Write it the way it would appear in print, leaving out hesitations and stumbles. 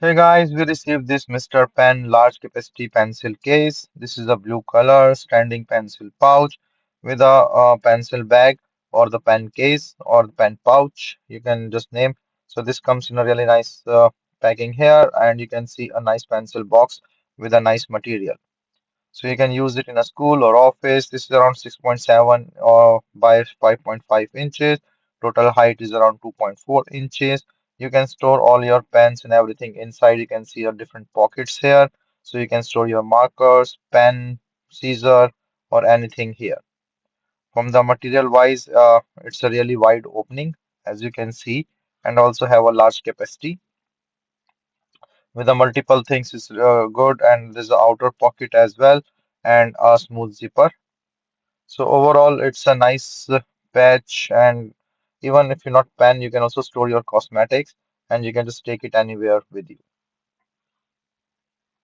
Hey guys, we received this Mr. Pen large capacity pencil case. This is a blue color standing pencil pouch with a pencil bag or the pen case or the pen pouch. You can just name. So this comes in a really nice packing here, and you can see a nice pencil box with a nice material. So you can use it in a school or office. This is around 6.7 by 5.5 inches. Total height is around 2.4 inches. You can store all your pens and everything inside. You can see the different pockets here. So you can store your markers, pen, scissor, or anything here. From the material wise, it's a really wide opening, as you can see, and also have a large capacity. With the multiple things is good, and there's the outer pocket as well, and a smooth zipper. So overall, it's a nice patch, and even if you're not pen, you can also store your cosmetics, and you can just take it anywhere with you.